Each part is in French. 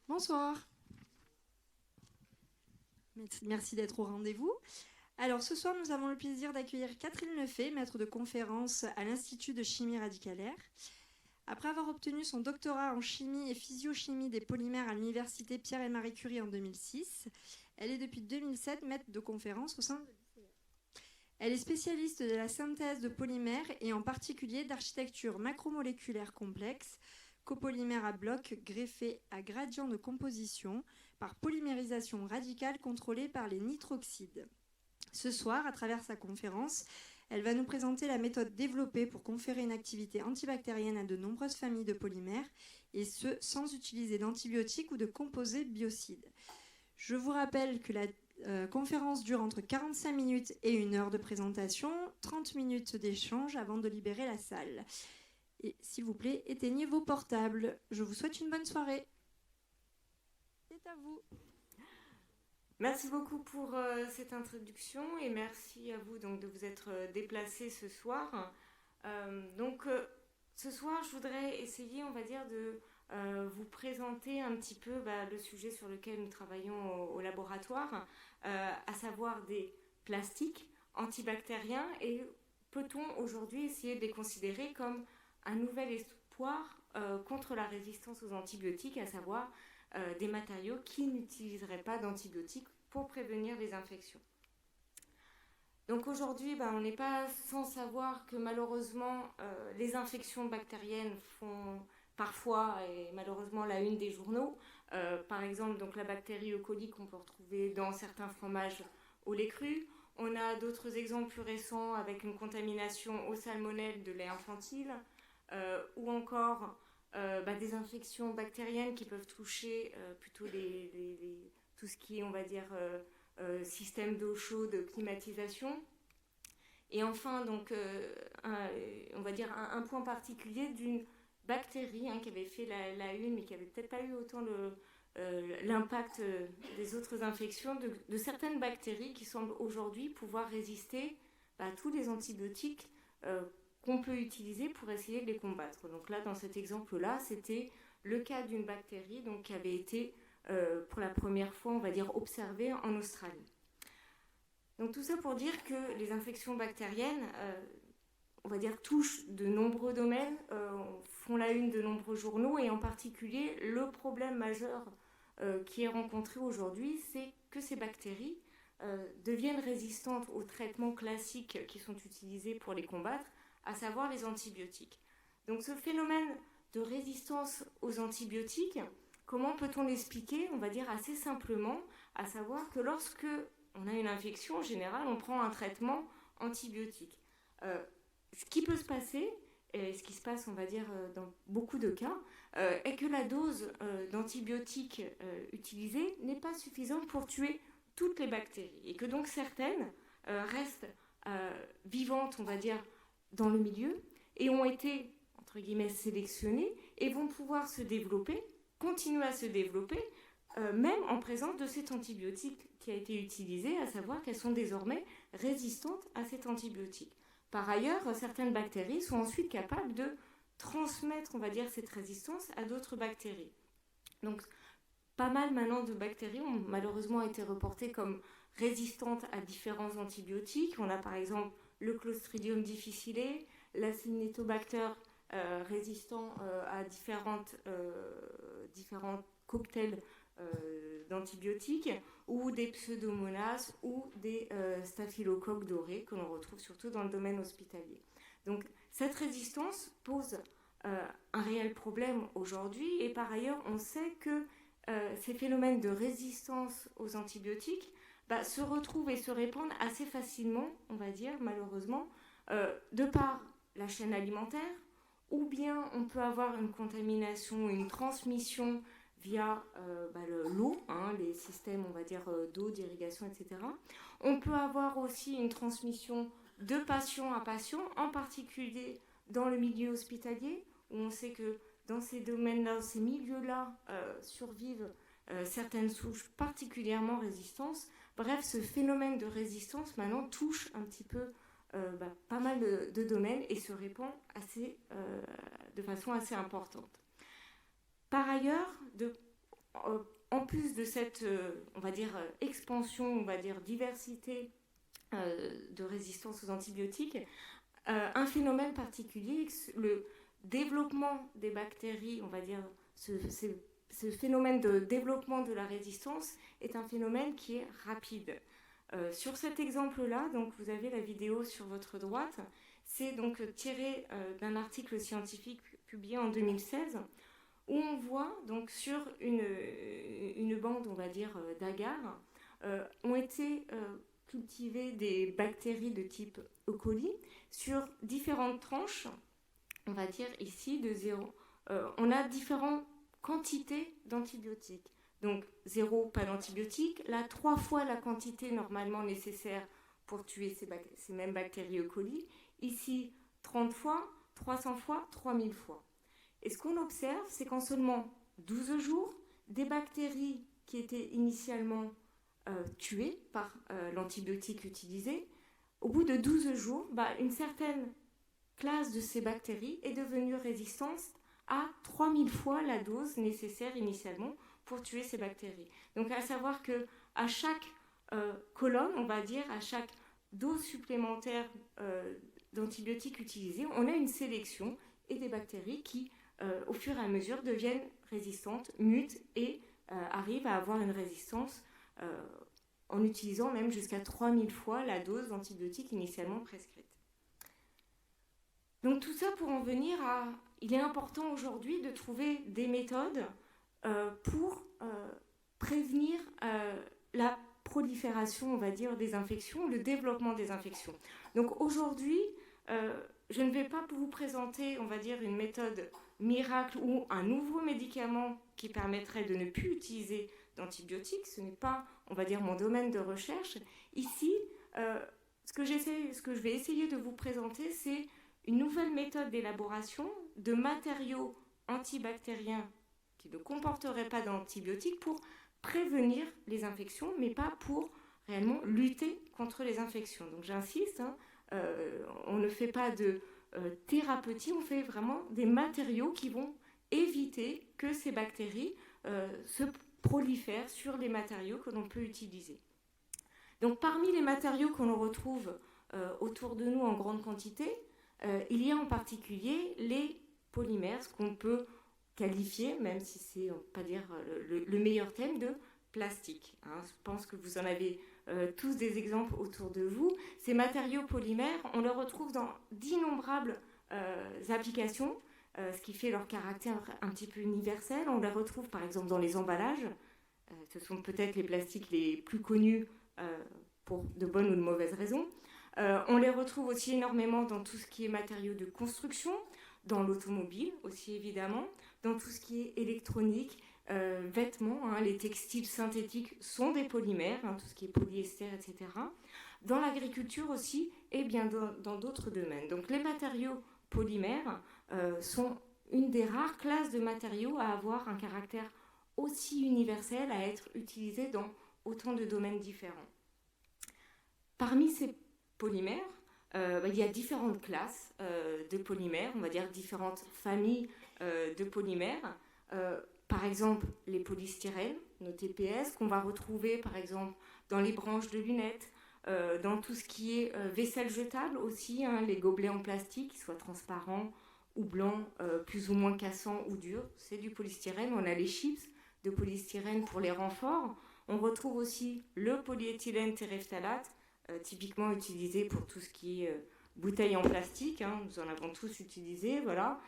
Bonsoir. Merci d'être au rendez-vous. Alors ce soir, nous avons le plaisir d'accueillir Catherine Lefay, maître de conférence à l'Institut de chimie radicalaire. Après avoir obtenu son doctorat en chimie et physiochimie des polymères à l'université Pierre et Marie Curie en 2006, elle est depuis 2007 maître de conférence au sein de l'ICR. Elle est spécialiste de la synthèse de polymères et en particulier d'architecture macromoléculaire complexe, copolymères à blocs greffés à gradient de composition par polymérisation radicale contrôlée par les nitroxydes. Ce soir, à travers sa conférence, elle va nous présenter la méthode développée pour conférer une activité antibactérienne à de nombreuses familles de polymères, et ce, sans utiliser d'antibiotiques ou de composés biocides. Je vous rappelle que la conférence dure entre 45 minutes et 1 heure de présentation, 30 minutes d'échange avant de libérer la salle. Et s'il vous plaît, éteignez vos portables. Je vous souhaite une bonne soirée. C'est à vous. Merci beaucoup pour cette introduction et merci à vous donc, de vous être déplacés ce soir. Ce soir, je voudrais essayer, on va dire, de vous présenter un petit peu le sujet sur lequel nous travaillons au laboratoire, à savoir des plastiques antibactériens, et peut-on aujourd'hui essayer de les considérer comme un nouvel espoir contre la résistance aux antibiotiques, à savoir des matériaux qui n'utiliseraient pas d'antibiotiques pour prévenir les infections. Donc aujourd'hui, on n'est pas sans savoir que malheureusement, les infections bactériennes font parfois, et malheureusement, la une des journaux. Par exemple, donc, la bactérie E. coli qu'on peut retrouver dans certains fromages au lait cru. On a d'autres exemples plus récents avec une contamination au salmonelle de lait infantile, ou encore des infections bactériennes qui peuvent toucher plutôt tout ce qui est, on va dire, système d'eau chaude, climatisation. Et enfin, donc, on va dire un point particulier d'une bactérie qui avait fait la une, mais qui n'avait peut-être pas eu autant l'impact des autres infections, de certaines bactéries qui semblent aujourd'hui pouvoir résister à tous les antibiotiques qu'on peut utiliser pour essayer de les combattre. Donc là, dans cet exemple-là, c'était le cas d'une bactérie donc, qui avait été pour la première fois, on va dire, observée en Australie. Donc tout ça pour dire que les infections bactériennes, on va dire, touchent de nombreux domaines, font la une de nombreux journaux, et en particulier, le problème majeur qui est rencontré aujourd'hui, c'est que ces bactéries deviennent résistantes aux traitements classiques qui sont utilisés pour les combattre, à savoir les antibiotiques. Donc ce phénomène de résistance aux antibiotiques, comment peut-on l'expliquer? On va dire assez simplement, à savoir que lorsque on a une infection, en général, on prend un traitement antibiotique. Ce qui peut se passer, et ce qui se passe, on va dire, dans beaucoup de cas, est que la dose d'antibiotiques utilisée n'est pas suffisante pour tuer toutes les bactéries, et que donc certaines restent vivantes, on va dire, dans le milieu, et ont été, entre guillemets, sélectionnées, et vont pouvoir se développer, continuer à se développer, même en présence de cet antibiotique qui a été utilisé, à savoir qu'elles sont désormais résistantes à cet antibiotique. Par ailleurs, certaines bactéries sont ensuite capables de transmettre, on va dire, cette résistance à d'autres bactéries. Donc, pas mal maintenant de bactéries ont malheureusement été reportées comme résistantes à différents antibiotiques. On a par exemple le Clostridium difficile, l'Acinetobacter résistant à différents cocktails d'antibiotiques, ou des pseudomonas ou des staphylocoques dorés que l'on retrouve surtout dans le domaine hospitalier. Donc cette résistance pose un réel problème aujourd'hui, et par ailleurs on sait que ces phénomènes de résistance aux antibiotiques se retrouvent et se répandent assez facilement, on va dire malheureusement, de par la chaîne alimentaire, ou bien on peut avoir une contamination, une transmission via l'eau, les systèmes, on va dire, d'eau, d'irrigation, etc. On peut avoir aussi une transmission de patient à patient, en particulier dans le milieu hospitalier, où on sait que dans ces domaines-là, ces milieux-là, survivent certaines souches particulièrement résistantes. Bref, ce phénomène de résistance maintenant touche un petit peu pas mal de domaines et se répand de façon assez importante. Par ailleurs, en plus de cette, on va dire, expansion, on va dire, diversité de résistance aux antibiotiques, un phénomène particulier, le développement des bactéries, on va dire, ce phénomène de développement de la résistance est un phénomène qui est rapide. Sur cet exemple-là, donc vous avez la vidéo sur votre droite, c'est donc tiré d'un article scientifique publié en 2016, où on voit donc sur une bande, on va dire, d'agars, ont été cultivées des bactéries de type E. coli sur différentes tranches, on va dire ici de 0. On a différentes quantités d'antibiotiques. Donc 0, pas d'antibiotiques. Là, 3 fois la quantité normalement nécessaire pour tuer ces mêmes bactéries E. coli. Ici, 30 fois, 300 fois, 3000 fois. Et ce qu'on observe, c'est qu'en seulement 12 jours, des bactéries qui étaient initialement tuées par l'antibiotique utilisé, au bout de 12 jours, une certaine classe de ces bactéries est devenue résistante à 3000 fois la dose nécessaire initialement pour tuer ces bactéries. Donc à savoir qu'à chaque colonne, on va dire, à chaque dose supplémentaire d'antibiotiques utilisés, on a une sélection et des bactéries qui, au fur et à mesure, deviennent résistantes, mutent et arrivent à avoir une résistance en utilisant même jusqu'à 3000 fois la dose d'antibiotiques initialement prescrite. Donc tout ça pour en venir à... Il est important aujourd'hui de trouver des méthodes pour prévenir la prolifération, on va dire, des infections, le développement des infections. Donc aujourd'hui, je ne vais pas vous présenter, on va dire, une méthode miracle ou un nouveau médicament qui permettrait de ne plus utiliser d'antibiotiques. Ce n'est pas, on va dire, mon domaine de recherche. Ici, ce que je vais essayer de vous présenter, c'est une nouvelle méthode d'élaboration de matériaux antibactériens qui ne comporteraient pas d'antibiotiques pour prévenir les infections, mais pas pour réellement lutter contre les infections. Donc j'insiste, on ne fait pas de thérapeutique, on fait vraiment des matériaux qui vont éviter que ces bactéries se prolifèrent sur les matériaux que l'on peut utiliser. Donc parmi les matériaux que l'on retrouve autour de nous en grande quantité, il y a en particulier les polymères, ce qu'on peut qualifier, même si c'est, on peut pas dire le meilleur thème, de plastique. Je pense que vous en avez tous des exemples autour de vous. Ces matériaux polymères, on les retrouve dans d'innombrables applications, ce qui fait leur caractère un petit peu universel. On les retrouve par exemple dans les emballages. Ce sont peut-être les plastiques les plus connus pour de bonnes ou de mauvaises raisons. On les retrouve aussi énormément dans tout ce qui est matériaux de construction, dans l'automobile aussi évidemment, dans tout ce qui est électronique, vêtements, les textiles synthétiques sont des polymères, tout ce qui est polyester, etc. Dans l'agriculture aussi, et bien dans d'autres domaines. Donc les matériaux polymères sont une des rares classes de matériaux à avoir un caractère aussi universel, à être utilisé dans autant de domaines différents. Parmi ces polymères, il y a différentes classes de polymères, on va dire différentes familles de polymères. Par exemple, les polystyrènes, nos TPS, qu'on va retrouver par exemple dans les branches de lunettes, dans tout ce qui est vaisselle jetable aussi, les gobelets en plastique, qu'ils soient transparents ou blancs, plus ou moins cassants ou durs, c'est du polystyrène. On a les chips de polystyrène pour les renforts. On retrouve aussi le polyéthylène terephthalate, typiquement utilisé pour tout ce qui est bouteilles en plastique, nous en avons tous utilisé, voilà.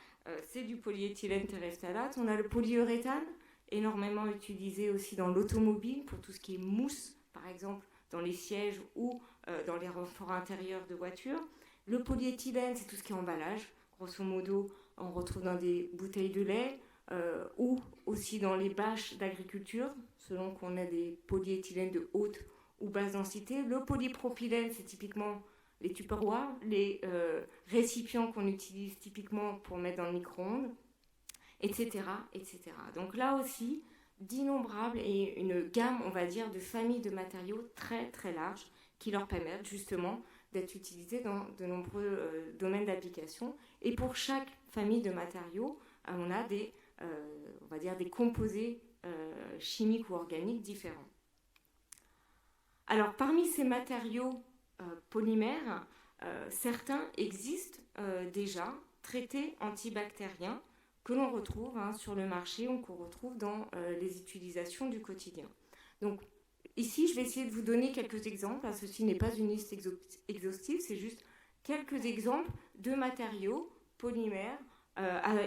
C'est du polyéthylène terephthalate. On a le polyuréthane, énormément utilisé aussi dans l'automobile pour tout ce qui est mousse, par exemple dans les sièges ou dans les renforts intérieurs de voitures. Le polyéthylène, c'est tout ce qui est emballage. Grosso modo, on retrouve dans des bouteilles de lait ou aussi dans les bâches d'agriculture, selon qu'on a des polyéthylènes de haute ou basse densité. Le polypropylène, c'est typiquement les tupperwares, les récipients qu'on utilise typiquement pour mettre dans le micro-ondes, etc., etc. Donc là aussi, d'innombrables et une gamme, on va dire, de familles de matériaux très très larges qui leur permettent justement d'être utilisés dans de nombreux domaines d'application. Et pour chaque famille de matériaux, on a des, on va dire, des composés chimiques ou organiques différents. Alors, parmi ces matériaux polymères, certains existent déjà, traités antibactériens, que l'on retrouve sur le marché ou qu'on retrouve dans les utilisations du quotidien. Donc, ici, je vais essayer de vous donner quelques exemples. Ceci n'est pas une liste exhaustive, c'est juste quelques exemples de matériaux polymères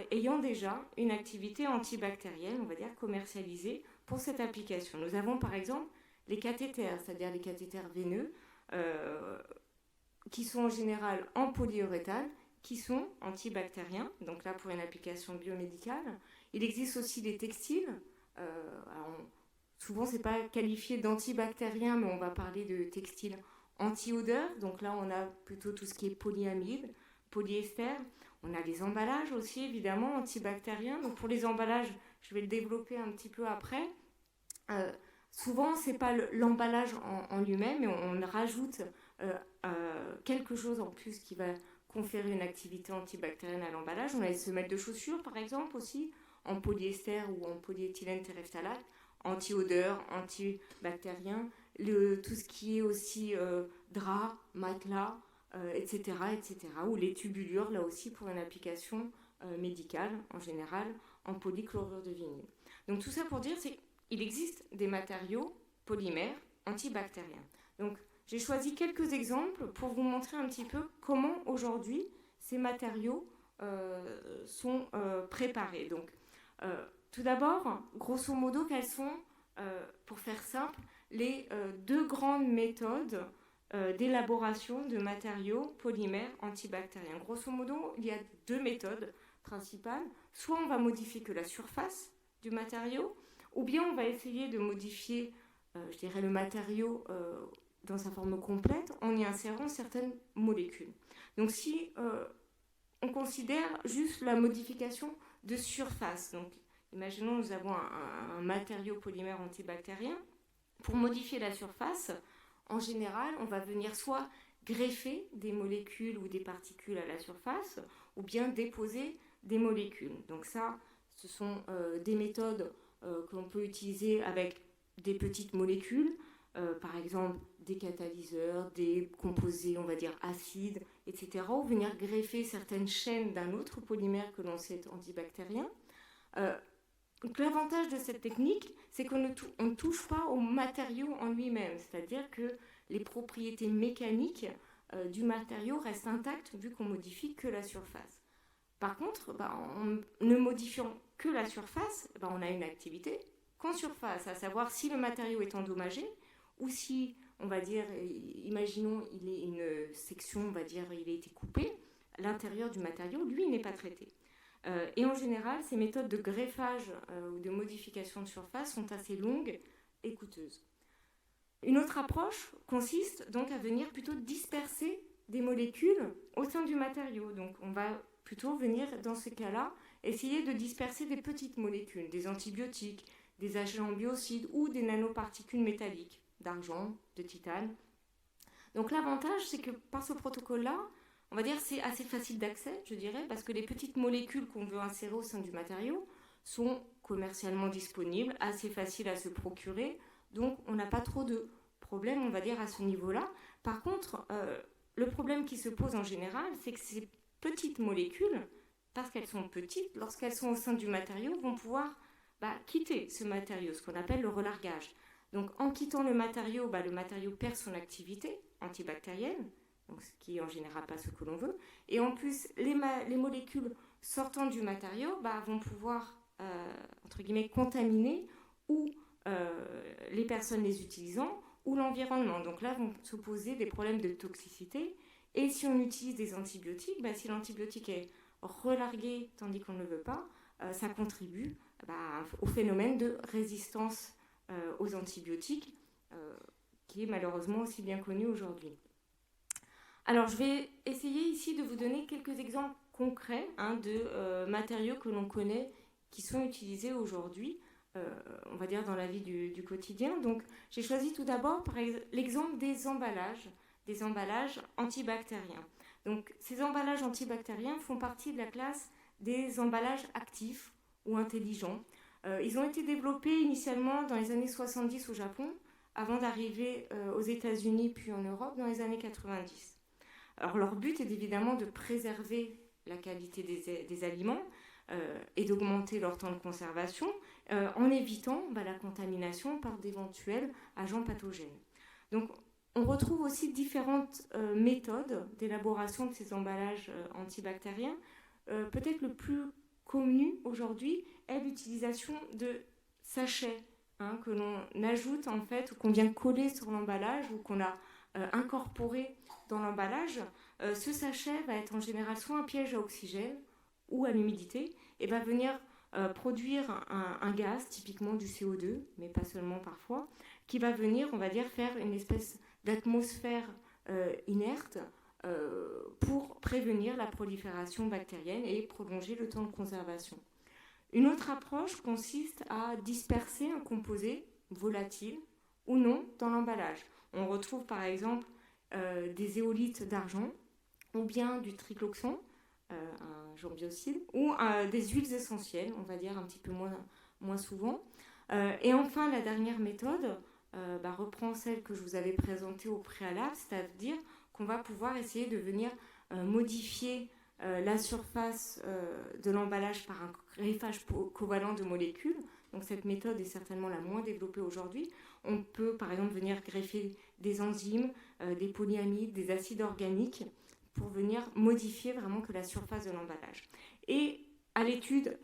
ayant déjà une activité antibactérienne, on va dire commercialisée pour cette application. Nous avons par exemple les cathéters, c'est-à-dire les cathéters veineux, qui sont en général en polyuréthane, qui sont antibactériens, donc là pour une application biomédicale. Il existe aussi des textiles. Souvent, ce n'est pas qualifié d'antibactérien, mais on va parler de textiles anti-odeur. Donc là, on a plutôt tout ce qui est polyamide, polyester. On a les emballages aussi, évidemment, antibactériens. Donc pour les emballages, je vais le développer un petit peu après. Souvent, ce n'est pas l'emballage en lui-même, mais on rajoute quelque chose en plus qui va conférer une activité antibactérienne à l'emballage. On a les semelles de chaussures, par exemple, aussi, en polyester ou en polyéthylène terephthalate, anti-odeur, antibactérien, tout ce qui est aussi drap, matelas, etc., ou les tubulures, là aussi, pour une application médicale, en général, en polychlorure de vinyle. Donc tout ça pour dire, c'est qu'il existe des matériaux polymères antibactériens. Donc j'ai choisi quelques exemples pour vous montrer un petit peu comment aujourd'hui ces matériaux sont préparés. Donc, tout d'abord, grosso modo, quelles sont, pour faire simple, les deux grandes méthodes d'élaboration de matériaux polymères antibactériens. Grosso modo, il y a deux méthodes principales. Soit on va modifier que la surface du matériau, ou bien on va essayer de modifier, je dirais, le matériau dans sa forme complète en y insérant certaines molécules. Donc si on considère juste la modification de surface, donc imaginons nous avons un matériau polymère antibactérien, pour modifier la surface, en général, on va venir soit greffer des molécules ou des particules à la surface, ou bien déposer des molécules. Donc ça, ce sont des méthodes que l'on peut utiliser avec des petites molécules, par exemple des catalyseurs, des composés, on va dire, acides, etc., ou venir greffer certaines chaînes d'un autre polymère que l'on sait antibactérien. Donc l'avantage de cette technique, c'est qu'on ne touche pas au matériau en lui-même, c'est-à-dire que les propriétés mécaniques du matériau restent intactes vu qu'on modifie que la surface. Par contre, en ne modifiant que la surface, on a une activité qu'en surface, à savoir si le matériau est endommagé ou si, on va dire, imaginons il est une section, on va dire, il a été coupé, l'intérieur du matériau, lui, n'est pas traité. Et en général, ces méthodes de greffage ou de modification de surface sont assez longues et coûteuses. Une autre approche consiste donc à venir plutôt disperser des molécules au sein du matériau. Donc on va plutôt venir, dans ce cas-là, essayer de disperser des petites molécules, des antibiotiques, des agents biocides ou des nanoparticules métalliques, d'argent, de titane. Donc l'avantage, c'est que par ce protocole-là, on va dire que c'est assez facile d'accès, je dirais, parce que les petites molécules qu'on veut insérer au sein du matériau sont commercialement disponibles, assez faciles à se procurer, donc on n'a pas trop de problèmes, on va dire, à ce niveau-là. Par contre, le problème qui se pose en général, c'est que ces petites molécules, parce qu'elles sont petites, lorsqu'elles sont au sein du matériau, vont pouvoir quitter ce matériau, ce qu'on appelle le relargage. Donc en quittant le matériau perd son activité antibactérienne, donc ce qui est en général pas ce que l'on veut. Et en plus, les molécules sortant du matériau vont pouvoir, entre guillemets, contaminer ou les personnes les utilisant ou l'environnement. Donc là, vont se poser des problèmes de toxicité. Et si on utilise des antibiotiques, si l'antibiotique est relargué tandis qu'on ne le veut pas, ça contribue au phénomène de résistance aux antibiotiques, qui est malheureusement aussi bien connu aujourd'hui. Alors, je vais essayer ici de vous donner quelques exemples concrets de matériaux que l'on connaît qui sont utilisés aujourd'hui, on va dire dans la vie du quotidien. Donc, j'ai choisi tout d'abord l'exemple des emballages antibactériens. Donc, ces emballages antibactériens font partie de la classe des emballages actifs ou intelligents. Ils ont été développés initialement dans les années 70 au Japon, avant d'arriver aux États-Unis puis en Europe dans les années 90. Alors leur but est évidemment de préserver la qualité des aliments et d'augmenter leur temps de conservation en évitant la contamination par d'éventuels agents pathogènes. Donc on retrouve aussi différentes méthodes d'élaboration de ces emballages antibactériens. Peut-être le plus connu aujourd'hui est l'utilisation de sachets que l'on ajoute en fait, ou qu'on vient coller sur l'emballage, ou qu'on a incorporé dans l'emballage. Ce sachet va être en général soit un piège à oxygène ou à l'humidité, et va venir produire un gaz, typiquement du CO2, mais pas seulement parfois, qui va venir, on va dire, faire une espèce d'atmosphère inerte pour prévenir la prolifération bactérienne et prolonger le temps de conservation. Une autre approche consiste à disperser un composé volatile ou non dans l'emballage. On retrouve par exemple des éolytes d'argent ou bien du tricloxan, un jambiocide, ou des huiles essentielles, on va dire un petit peu moins souvent. Et enfin, la dernière méthode reprend celle que je vous avais présentée au préalable, c'est-à-dire qu'on va pouvoir essayer de venir modifier la surface de l'emballage par un greffage covalent de molécules. Donc cette méthode est certainement la moins développée aujourd'hui. On peut par exemple venir greffer des enzymes, des polyamides, des acides organiques pour venir modifier vraiment que la surface de l'emballage. Et à l'étude,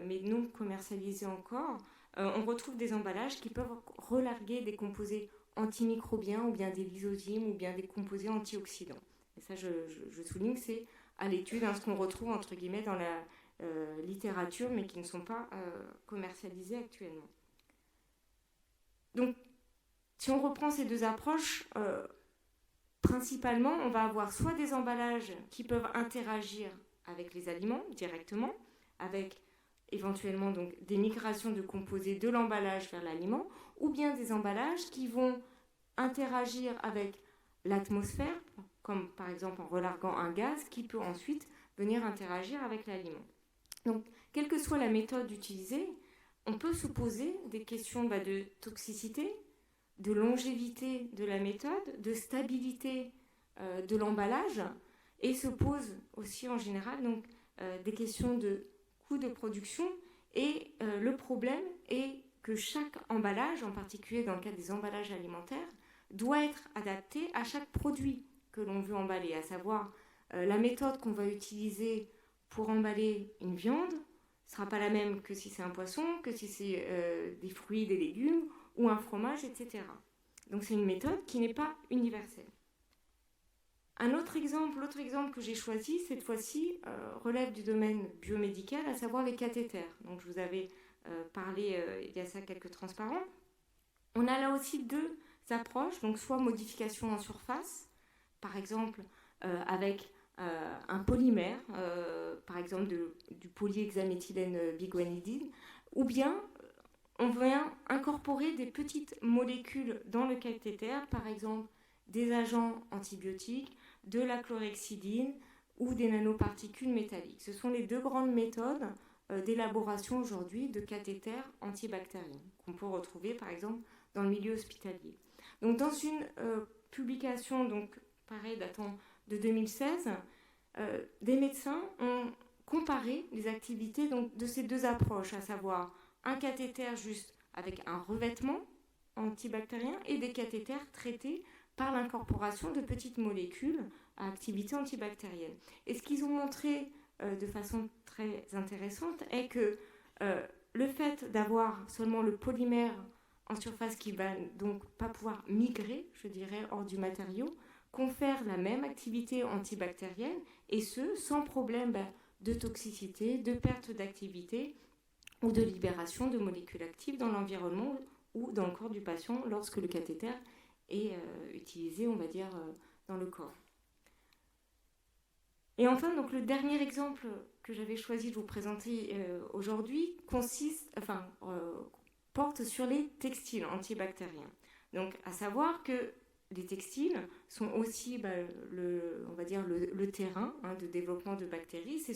mais non commercialisée encore, on retrouve des emballages qui peuvent relarguer des composés antimicrobiens ou bien des lysozymes ou bien des composés antioxydants. Et ça, je souligne que c'est à l'étude, ce qu'on retrouve entre guillemets dans la littérature, mais qui ne sont pas commercialisés actuellement. Donc, si on reprend ces deux approches, principalement, on va avoir soit des emballages qui peuvent interagir avec les aliments directement, avec éventuellement donc des migrations de composés de l'emballage vers l'aliment, ou bien des emballages qui vont interagir avec l'atmosphère, comme par exemple en relarguant un gaz qui peut ensuite venir interagir avec l'aliment. Donc, quelle que soit la méthode utilisée, on peut se poser des questions de toxicité, de longévité de la méthode, de stabilité de l'emballage, et se pose aussi en général donc, des questions de coût de production. Et le problème est que chaque emballage, en particulier dans le cas des emballages alimentaires, doit être adapté à chaque produit que l'on veut emballer, à savoir la méthode qu'on va utiliser pour emballer une viande ne sera pas la même que si c'est un poisson, que si c'est des fruits, des légumes ou un fromage, etc. Donc c'est une méthode qui n'est pas universelle. L'autre exemple que j'ai choisi, cette fois-ci, relève du domaine biomédical, à savoir les cathéters. Donc je vous avais parlé il y a ça quelques transparents. On a là aussi deux approches, donc soit modification en surface, par exemple avec un polymère, par exemple du polyhexaméthylène biguanidine, ou bien on vient incorporer des petites molécules dans le cathéter, par exemple des agents antibiotiques, de la chlorhexidine ou des nanoparticules métalliques. Ce sont les deux grandes méthodes d'élaboration aujourd'hui de cathéters antibactériens qu'on peut retrouver par exemple dans le milieu hospitalier. Donc dans une publication donc pareil datant de 2016, des médecins ont comparé les activités donc, de ces deux approches, à savoir un cathéter juste avec un revêtement antibactérien et des cathéters traités par l'incorporation de petites molécules à activité antibactérienne. Et ce qu'ils ont montré de façon très intéressante est que le fait d'avoir seulement le polymère en surface qui va donc pas pouvoir migrer, je dirais, hors du matériau, confère la même activité antibactérienne, et ce, sans problème de toxicité, de perte d'activité ou de libération de molécules actives dans l'environnement ou dans le corps du patient lorsque le cathéter est utilisé, on va dire, dans le corps. Et enfin, donc, le dernier exemple que j'avais choisi de vous présenter aujourd'hui porte sur les textiles antibactériens. Donc, à savoir que les textiles sont aussi le terrain de développement de bactéries. C'est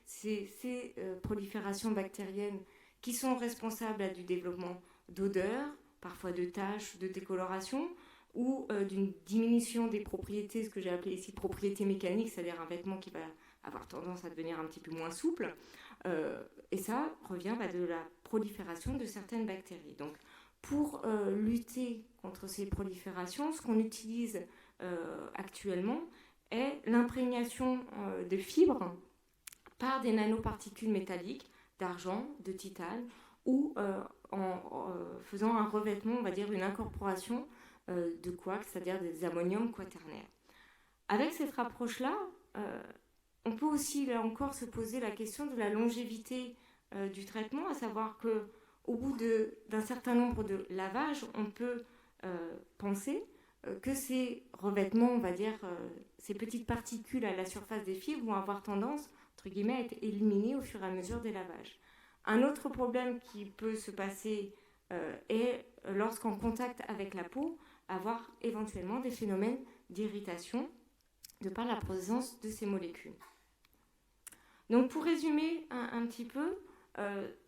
ces proliférations bactériennes qui sont responsables du développement d'odeurs, parfois de taches, de décoloration, ou d'une diminution des propriétés, ce que j'ai appelé ici propriétés mécaniques, c'est-à-dire un vêtement qui va avoir tendance à devenir un petit peu moins souple. Et ça revient de la prolifération de certaines bactéries. Donc, pour lutter contre ces proliférations, ce qu'on utilise actuellement est l'imprégnation de fibres par des nanoparticules métalliques d'argent, de titane, ou en faisant un revêtement, on va dire une incorporation de quarks, c'est-à-dire des ammoniums quaternaires. Avec cette approche-là, on peut aussi, là encore, se poser la question de la longévité du traitement, à savoir qu'au bout d'un certain nombre de lavages, on peut penser que ces revêtements, on va dire, ces petites particules à la surface des fibres vont avoir tendance, entre guillemets, à être éliminées au fur et à mesure des lavages. Un autre problème qui peut se passer est, lorsqu'en contact avec la peau, avoir éventuellement des phénomènes d'irritation de par la présence de ces molécules. Donc pour résumer un petit peu,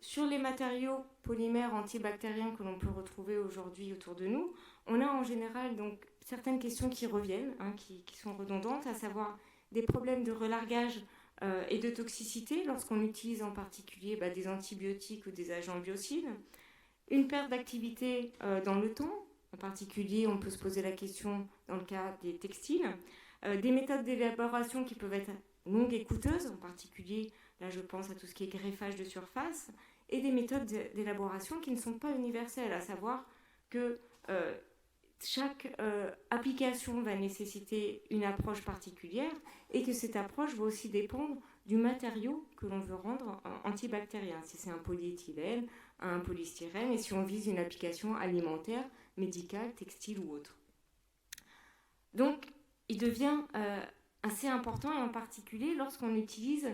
sur les matériaux polymères antibactériens que l'on peut retrouver aujourd'hui autour de nous, on a en général donc certaines questions qui reviennent, qui sont redondantes, à savoir des problèmes de relargage et de toxicité lorsqu'on utilise en particulier des antibiotiques ou des agents biocides, une perte d'activité dans le temps. En particulier, on peut se poser la question dans le cas des textiles, des méthodes d'élaboration qui peuvent être longues et coûteuses, en particulier, là je pense à tout ce qui est greffage de surface, et des méthodes d'élaboration qui ne sont pas universelles, à savoir que chaque application va nécessiter une approche particulière et que cette approche va aussi dépendre du matériau que l'on veut rendre antibactérien, si c'est un polyéthylène, un polystyrène, et si on vise une application alimentaire, médicale, textile ou autre. Donc, il devient assez important, et en particulier lorsqu'on utilise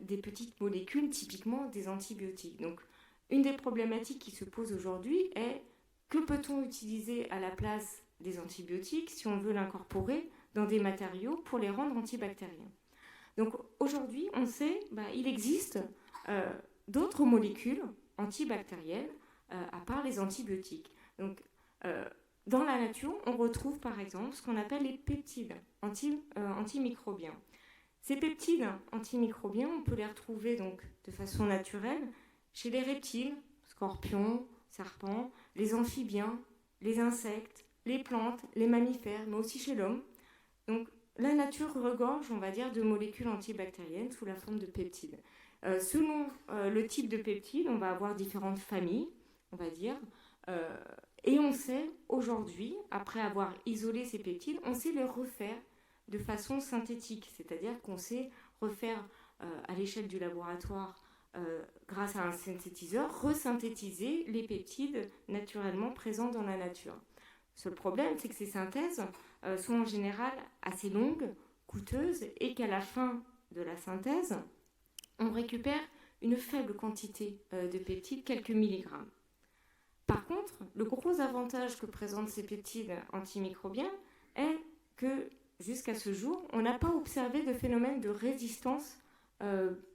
des petites molécules, typiquement des antibiotiques. Donc, une des problématiques qui se pose aujourd'hui est que peut-on utiliser à la place des antibiotiques si on veut l'incorporer dans des matériaux pour les rendre antibactériens. Donc aujourd'hui, on sait il existe d'autres molécules antibactériennes à part les antibiotiques. Donc dans la nature, on retrouve par exemple ce qu'on appelle les peptides antimicrobiens. Ces peptides antimicrobiens, on peut les retrouver donc de façon naturelle chez les reptiles, scorpions, serpents, les amphibiens, les insectes, les plantes, les mammifères, mais aussi chez l'homme. Donc la nature regorge, on va dire, de molécules antibactériennes sous la forme de peptides. Selon le type de peptide, on va avoir différentes familles, on va dire, et on sait aujourd'hui, après avoir isolé ces peptides, on sait les refaire de façon synthétique, c'est-à-dire qu'on sait refaire à l'échelle du laboratoire, grâce à un synthétiseur, resynthétiser les peptides naturellement présents dans la nature. Le seul problème, c'est que ces synthèses sont en général assez longues, coûteuses, et qu'à la fin de la synthèse, on récupère une faible quantité de peptides, quelques milligrammes. Par contre, le gros avantage que présentent ces peptides antimicrobiens est que, jusqu'à ce jour, on n'a pas observé de phénomène de résistance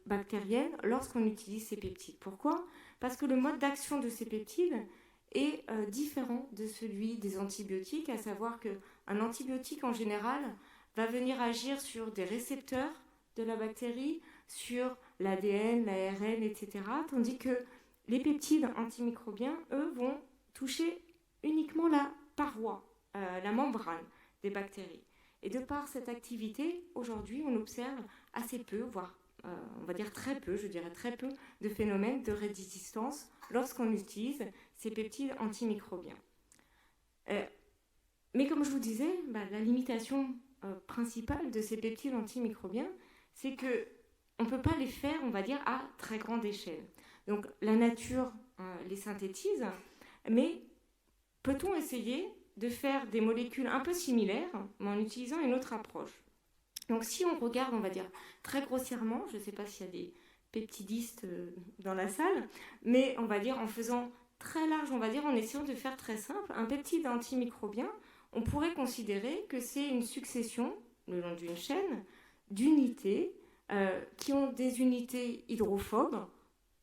bactérienne lorsqu'on utilise ces peptides. Pourquoi ? Parce que le mode d'action de ces peptides est différent de celui des antibiotiques, à savoir qu'un antibiotique en général va venir agir sur des récepteurs de la bactérie, sur l'ADN, l'ARN, etc. Tandis que les peptides antimicrobiens, eux, vont toucher uniquement la paroi, la membrane des bactéries. Et de par cette activité, aujourd'hui, on observe assez peu, voire on va dire très peu, je dirais très peu, de phénomènes de résistance lorsqu'on utilise ces peptides antimicrobiens. Mais comme je vous disais, la limitation principale de ces peptides antimicrobiens, c'est qu'on ne peut pas les faire, on va dire, à très grande échelle. Donc la nature les synthétise, mais peut-on essayer de faire des molécules un peu similaires, mais en utilisant une autre approche ? Donc si on regarde, on va dire très grossièrement, je ne sais pas s'il y a des peptidistes dans la salle, mais on va dire en faisant très large, on va dire en essayant de faire très simple, un peptide antimicrobien, on pourrait considérer que c'est une succession, le long d'une chaîne, d'unités qui ont des unités hydrophobes,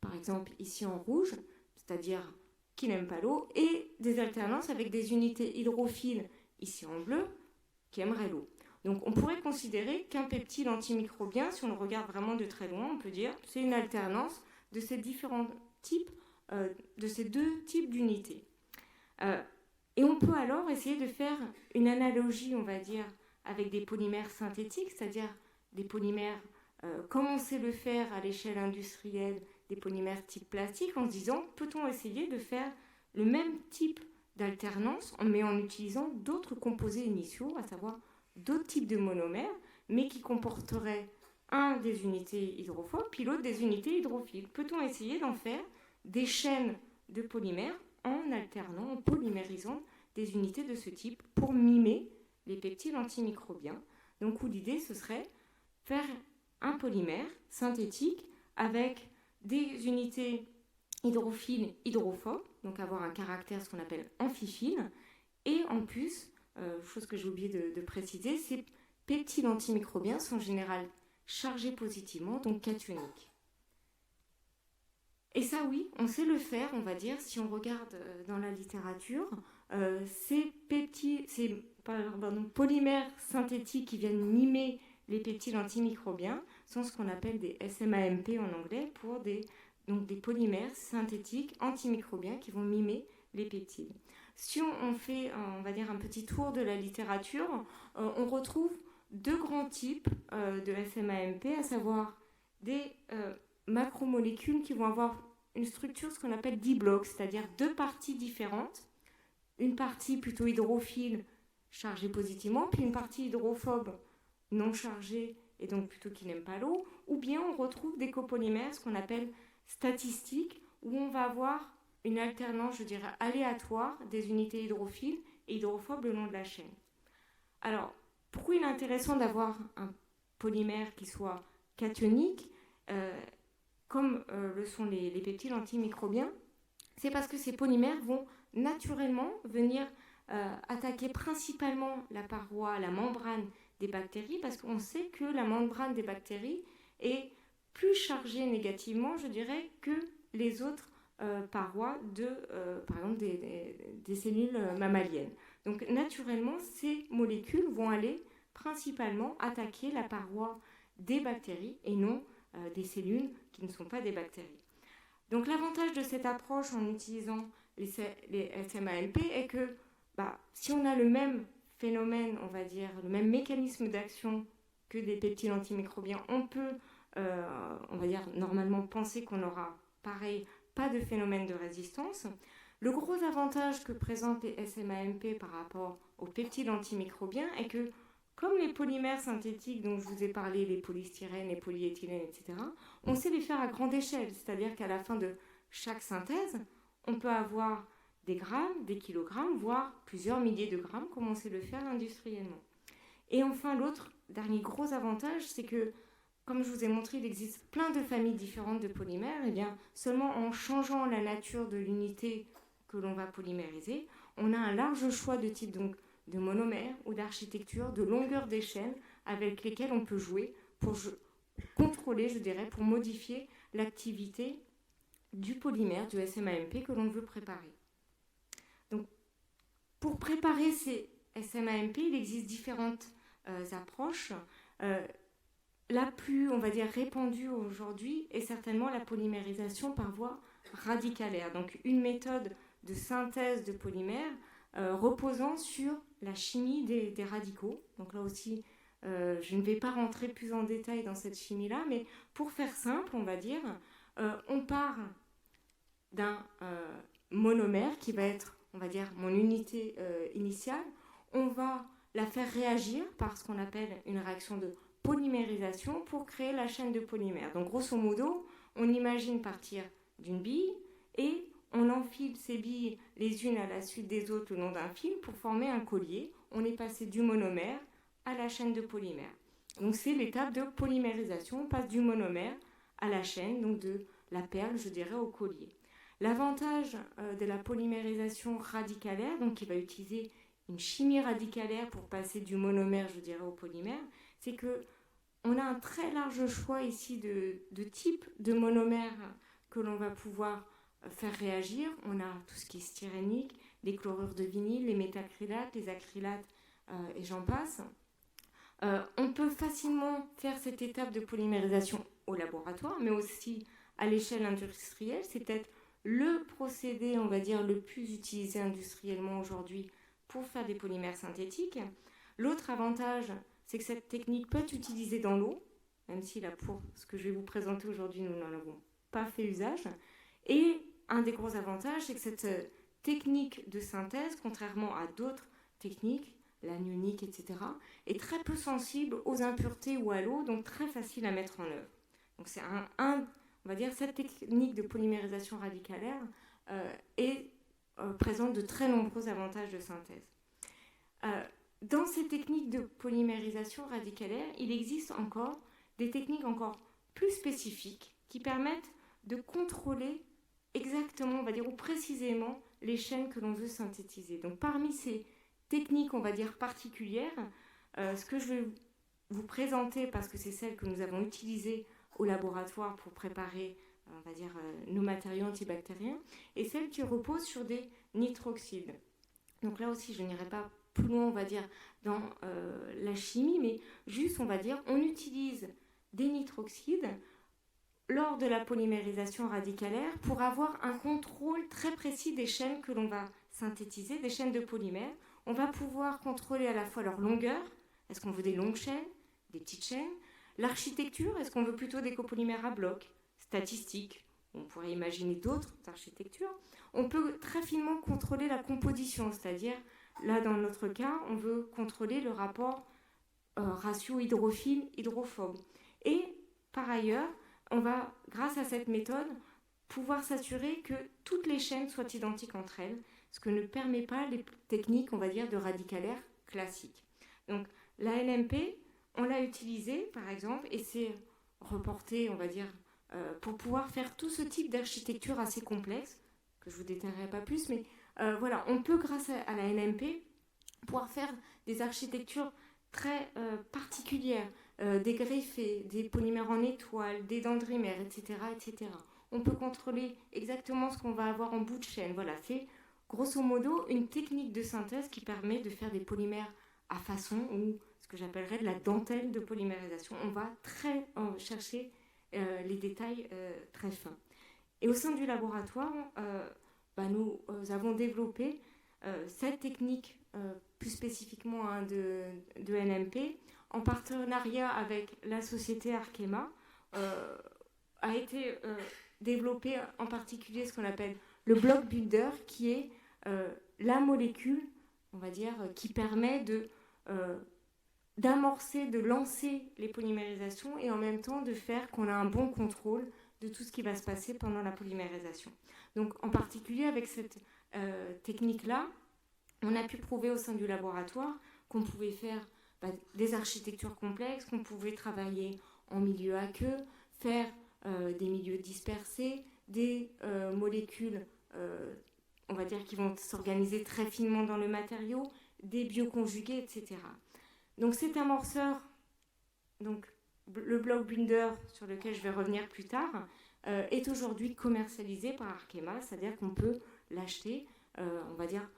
par exemple ici en rouge, c'est-à-dire qui n'aiment pas l'eau, et des alternances avec des unités hydrophiles ici en bleu, qui aimeraient l'eau. Donc on pourrait considérer qu'un peptide antimicrobien, si on le regarde vraiment de très loin, on peut dire que c'est une alternance de ces différents types, de ces deux types d'unités. Et on peut alors essayer de faire une analogie, on va dire, avec des polymères synthétiques, c'est-à-dire des polymères, comme on sait le faire à l'échelle industrielle, des polymères type plastique, en se disant, peut-on essayer de faire le même type d'alternance, mais en utilisant d'autres composés initiaux, à savoir d'autres types de monomères, mais qui comporteraient un des unités hydrophobes, puis l'autre des unités hydrophiles. Peut-on essayer d'en faire des chaînes de polymères en alternant, en polymérisant des unités de ce type pour mimer les peptides antimicrobiens? Donc, où l'idée, ce serait faire un polymère synthétique avec des unités hydrophiles hydrophobes, donc avoir un caractère, ce qu'on appelle amphiphile, et en plus, chose que j'ai oublié de préciser, ces peptides antimicrobiens sont en général chargés positivement, donc cationiques. Et ça, oui, on sait le faire, on va dire, si on regarde dans la littérature, ces polymères synthétiques qui viennent mimer les peptides antimicrobiens sont ce qu'on appelle des SMAMP en anglais, pour des polymères synthétiques antimicrobiens qui vont mimer les peptides. Si on fait, on va dire, un petit tour de la littérature, on retrouve deux grands types de SMAMP, à savoir des macromolécules qui vont avoir une structure, ce qu'on appelle diblocs, c'est-à-dire deux parties différentes, une partie plutôt hydrophile chargée positivement, puis une partie hydrophobe non chargée et donc plutôt qui n'aime pas l'eau, ou bien on retrouve des copolymères, ce qu'on appelle statistiques, où on va avoir une alternance, je dirais, aléatoire des unités hydrophiles et hydrophobes le long de la chaîne. Alors, pourquoi il est intéressant d'avoir un polymère qui soit cationique, comme le sont les peptides antimicrobiens? C'est parce que ces polymères vont naturellement venir attaquer principalement la paroi, la membrane des bactéries, parce qu'on sait que la membrane des bactéries est plus chargée négativement, je dirais, que les autres parois par exemple, des cellules mammaliennes. Donc, naturellement, ces molécules vont aller principalement attaquer la paroi des bactéries et non des cellules qui ne sont pas des bactéries. Donc, l'avantage de cette approche en utilisant les SMAMP est que si on a le même phénomène, on va dire, le même mécanisme d'action que des peptides antimicrobiens, on peut, on va dire, normalement penser qu'on aura, pareil, pas de phénomène de résistance. Le gros avantage que présentent les SMAMP par rapport aux peptides antimicrobiens est que, comme les polymères synthétiques dont je vous ai parlé, les polystyrènes, les polyéthylènes, etc., on sait les faire à grande échelle, c'est-à-dire qu'à la fin de chaque synthèse, on peut avoir des grammes, des kilogrammes, voire plusieurs milliers de grammes, comme on sait le faire industriellement. Et enfin, l'autre dernier gros avantage, c'est que, comme je vous ai montré, il existe plein de familles différentes de polymères, et bien seulement en changeant la nature de l'unité que l'on va polymériser, on a un large choix de types de monomères ou d'architecture, de longueur des chaînes avec lesquelles on peut jouer pour contrôler, je dirais, pour modifier l'activité du polymère, du SMAMP que l'on veut préparer. Donc, pour préparer ces SMAMP, il existe différentes approches. La plus, on va dire, répandue aujourd'hui est certainement la polymérisation par voie radicalaire. Donc, une méthode de synthèse de polymères reposant sur la chimie des radicaux. Donc là aussi, je ne vais pas rentrer plus en détail dans cette chimie-là, mais pour faire simple, on va dire, on part d'un monomère qui va être, on va dire, mon unité initiale. On va la faire réagir par ce qu'on appelle une réaction de polymérisation pour créer la chaîne de polymères. Donc, grosso modo, on imagine partir d'une bille et on enfile ces billes les unes à la suite des autres le long d'un fil pour former un collier. On est passé du monomère à la chaîne de polymères. Donc, c'est l'étape de polymérisation. On passe du monomère à la chaîne, donc de la perle, je dirais, au collier. L'avantage de la polymérisation radicalaire, donc qui va utiliser une chimie radicalaire pour passer du monomère, je dirais, au polymère, c'est qu'on a un très large choix ici de types de monomères que l'on va pouvoir faire réagir. On a tout ce qui est styrénique, les chlorures de vinyle, les métacrylates, les acrylates, et j'en passe. On peut facilement faire cette étape de polymérisation au laboratoire, mais aussi à l'échelle industrielle. C'est peut-être le procédé, on va dire, le plus utilisé industriellement aujourd'hui pour faire des polymères synthétiques. L'autre avantage, c'est que cette technique peut être utilisée dans l'eau, même si là, pour ce que je vais vous présenter aujourd'hui, nous n'en avons pas fait usage. Et un des gros avantages, c'est que cette technique de synthèse, contrairement à d'autres techniques, l'anionique, etc., est très peu sensible aux impuretés ou à l'eau, donc très facile à mettre en œuvre. Donc c'est on va dire, cette technique de polymérisation radicalaire présente de très nombreux avantages de synthèse. Dans ces techniques de polymérisation radicalaire, il existe encore des techniques encore plus spécifiques qui permettent de contrôler exactement, on va dire, ou précisément les chaînes que l'on veut synthétiser. Donc parmi ces techniques, on va dire, particulières, ce que je vais vous présenter, parce que c'est celle que nous avons utilisée au laboratoire pour préparer, on va dire, nos matériaux antibactériens, et celle qui repose sur des nitroxydes. Donc là aussi, je n'irai pas plus loin, on va dire, dans la chimie, mais juste, on va dire, on utilise des nitroxydes lors de la polymérisation radicalaire pour avoir un contrôle très précis des chaînes que l'on va synthétiser, des chaînes de polymères. On va pouvoir contrôler à la fois leur longueur, est-ce qu'on veut des longues chaînes, des petites chaînes, l'architecture, est-ce qu'on veut plutôt des copolymères à bloc, statistiques, on pourrait imaginer d'autres architectures. On peut très finement contrôler la composition, c'est-à-dire, là dans notre cas, on veut contrôler le rapport ratio hydrophile-hydrophobe. Et par ailleurs, on va, grâce à cette méthode, pouvoir s'assurer que toutes les chaînes soient identiques entre elles, ce que ne permet pas les techniques, on va dire, de radicalaire classiques. Donc la NMP, on l'a utilisée, par exemple, et c'est reporté, on va dire, pour pouvoir faire tout ce type d'architecture assez complexe, que je ne vous détaillerai pas plus, mais voilà, on peut, grâce à la NMP, pouvoir faire des architectures très particulières, des greffés, des polymères en étoile, des dendrimères, etc., etc. On peut contrôler exactement ce qu'on va avoir en bout de chaîne. Voilà, c'est grosso modo une technique de synthèse qui permet de faire des polymères à façon, ou ce que j'appellerais de la dentelle de polymérisation. On va chercher les détails très fins. Et au sein du laboratoire, nous avons développé cette technique, plus spécifiquement de NMP, en partenariat avec la société Arkema, a été développé en particulier ce qu'on appelle le block builder, qui est la molécule, on va dire, qui permet d'amorcer, de lancer les polymérisations et en même temps de faire qu'on a un bon contrôle de tout ce qui va se passer pendant la polymérisation. Donc en particulier avec cette technique-là, on a pu prouver au sein du laboratoire qu'on pouvait faire des architectures complexes, qu'on pouvait travailler en milieu aqueux, faire des milieux dispersés, des molécules, on va dire, qui vont s'organiser très finement dans le matériau, des bioconjugués, etc. Donc cet amorceur, donc le block binder, sur lequel je vais revenir plus tard, est aujourd'hui commercialisé par Arkema, c'est-à-dire qu'on peut l'acheter, on va dire,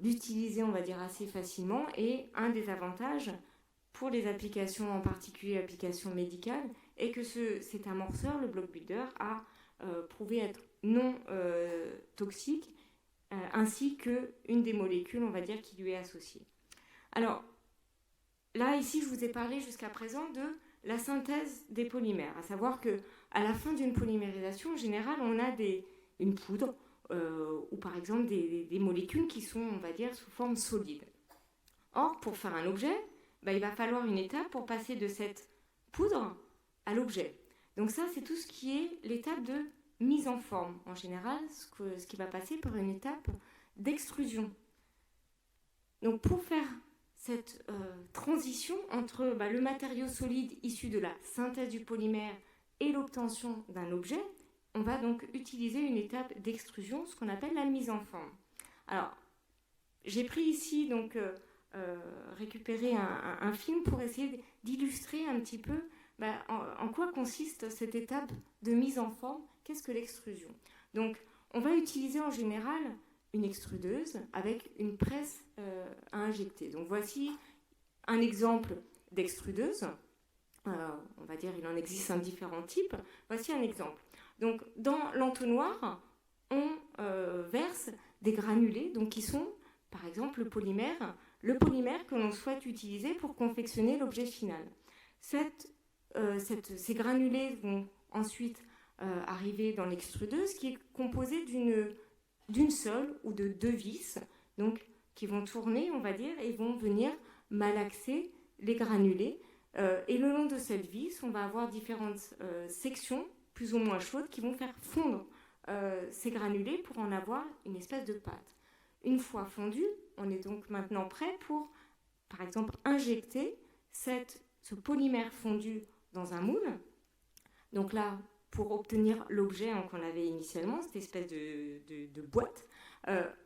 l'utiliser, on va dire, assez facilement. Et un des avantages pour les applications, en particulier applications médicales, est que cet amorceur, le block builder, a prouvé être non toxique, ainsi qu'une des molécules, on va dire, qui lui est associée. Alors, là, ici, je vous ai parlé jusqu'à présent de la synthèse des polymères, à savoir qu'à la fin d'une polymérisation, en général, on a une poudre, ou par exemple des molécules qui sont, on va dire, sous forme solide. Or, pour faire un objet, il va falloir une étape pour passer de cette poudre à l'objet. Donc ça, c'est tout ce qui est l'étape de mise en forme. En général, ce qui va passer par une étape d'extrusion. Donc pour faire cette transition entre le matériau solide issu de la synthèse du polymère et l'obtention d'un objet, on va donc utiliser une étape d'extrusion, ce qu'on appelle la mise en forme. Alors, j'ai pris ici, donc, récupéré un film pour essayer d'illustrer un petit peu en quoi consiste cette étape de mise en forme? Qu'est-ce que l'extrusion? Donc, on va utiliser en général une extrudeuse avec une presse à injecter. Donc, voici un exemple d'extrudeuse. On va dire il en existe différents types. Voici un exemple. Donc, dans l'entonnoir, on verse des granulés, donc qui sont, par exemple, le polymère que l'on souhaite utiliser pour confectionner l'objet final. Ces granulés vont ensuite arriver dans l'extrudeuse, qui est composée d'une seule ou de deux vis, donc qui vont tourner, on va dire, et vont venir malaxer les granulés. Et le long de cette vis, on va avoir différentes sections, plus ou moins chaudes, qui vont faire fondre ces granulés pour en avoir une espèce de pâte. Une fois fondu, on est donc maintenant prêt pour, par exemple, injecter ce polymère fondu dans un moule. Donc là, pour obtenir l'objet qu'on avait initialement, cette espèce de boîte.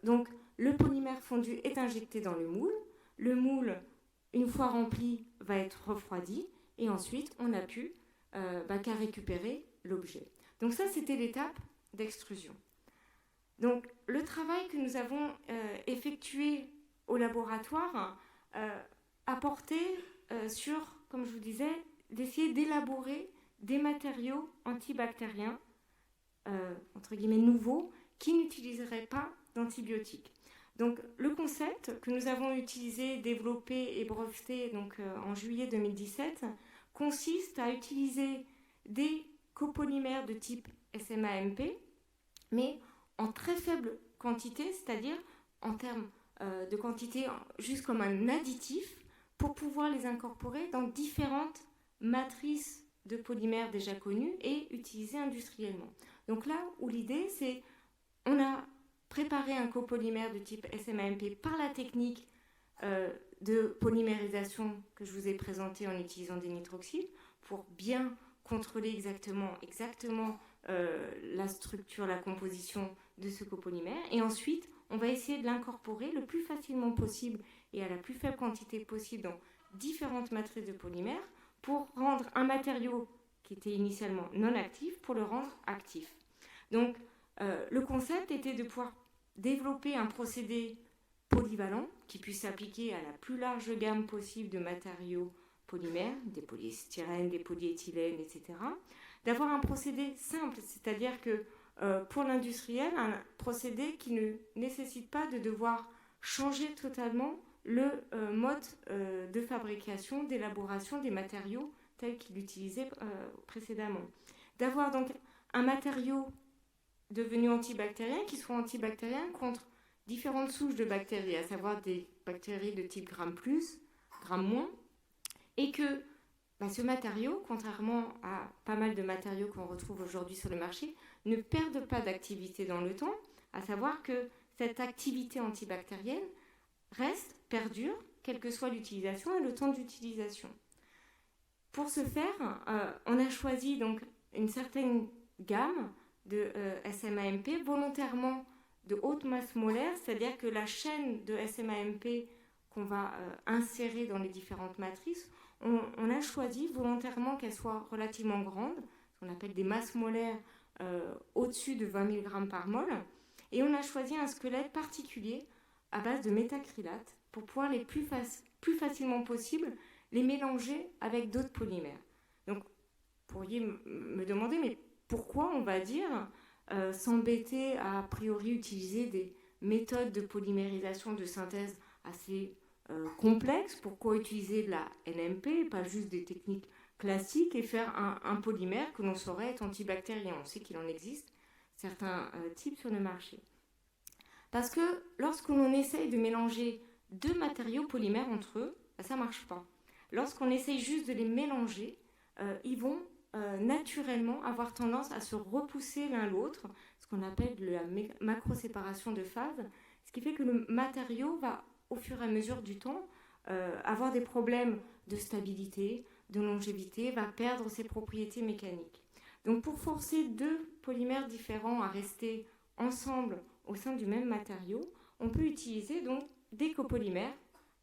Donc le polymère fondu est injecté dans le moule. Le moule, une fois rempli, va être refroidi. Et ensuite, on n'a plus qu'à récupérer l'objet. Donc ça, c'était l'étape d'extrusion. Donc le travail que nous avons effectué au laboratoire a porté sur, comme je vous disais, d'essayer d'élaborer des matériaux antibactériens, entre guillemets nouveaux, qui n'utiliseraient pas d'antibiotiques. Donc le concept que nous avons utilisé, développé et breveté en juillet 2017 consiste à utiliser des copolymères de type SMA-MP, mais en très faible quantité, c'est-à-dire en termes de quantité juste comme un additif, pour pouvoir les incorporer dans différentes matrices de polymères déjà connues et utilisées industriellement. Donc là où l'idée, c'est on a préparé un copolymère de type SMA-MP par la technique de polymérisation que je vous ai présentée en utilisant des nitroxyles pour bien contrôler exactement la structure, la composition de ce copolymère. Et ensuite, on va essayer de l'incorporer le plus facilement possible et à la plus faible quantité possible dans différentes matrices de polymères pour rendre un matériau qui était initialement non actif, pour le rendre actif. Donc, le concept était de pouvoir développer un procédé polyvalent qui puisse s'appliquer à la plus large gamme possible de matériaux polymères, des polyestyrènes, des polyéthylènes, etc. D'avoir un procédé simple, c'est-à-dire que pour l'industriel, un procédé qui ne nécessite pas de devoir changer totalement le mode de fabrication, d'élaboration des matériaux tels qu'il utilisait précédemment. D'avoir donc un matériau devenu antibactérien qui soit antibactérien contre différentes souches de bactéries, à savoir des bactéries de type Gram+, Gram-, et que ce matériau, contrairement à pas mal de matériaux qu'on retrouve aujourd'hui sur le marché, ne perde pas d'activité dans le temps, à savoir que cette activité antibactérienne perdure, quelle que soit l'utilisation et le temps d'utilisation. Pour ce faire, on a choisi donc une certaine gamme de SMA-MP volontairement de haute masse molaire, c'est-à-dire que la chaîne de SMA-MP qu'on va insérer dans les différentes matrices, on a choisi volontairement qu'elle soit relativement grande, ce qu'on appelle des masses molaires au-dessus de 20 000 grammes par mol, et on a choisi un squelette particulier à base de méthacrylate pour pouvoir les plus facilement possible les mélanger avec d'autres polymères. Donc, vous pourriez me demander, mais pourquoi on va dire s'embêter à a priori utiliser des méthodes de polymérisation de synthèse assez complexes? Pourquoi utiliser de la NMP, pas juste des techniques classiques, et faire un polymère que l'on saurait être antibactérien? On sait qu'il en existe certains types sur le marché. Parce que lorsque l'on essaye de mélanger deux matériaux polymères entre eux, ça ne marche pas. Lorsqu'on essaye juste de les mélanger, ils vont naturellement avoir tendance à se repousser l'un l'autre, ce qu'on appelle la macroséparation de phase, ce qui fait que le matériau va, au fur et à mesure du temps, avoir des problèmes de stabilité, de longévité, va perdre ses propriétés mécaniques. Donc pour forcer deux polymères différents à rester ensemble au sein du même matériau, on peut utiliser donc des copolymères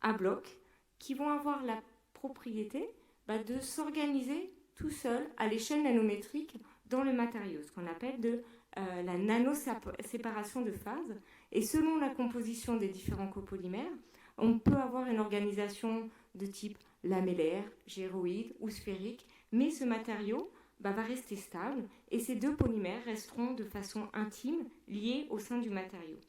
à bloc qui vont avoir la propriété de s'organiser tout seul à l'échelle nanométrique dans le matériau, ce qu'on appelle la nanoséparation de phase. Et selon la composition des différents copolymères, on peut avoir une organisation de type lamellaire, gyroïde ou sphérique, mais ce matériau va rester stable et ces deux polymères resteront de façon intime liés au sein du matériau.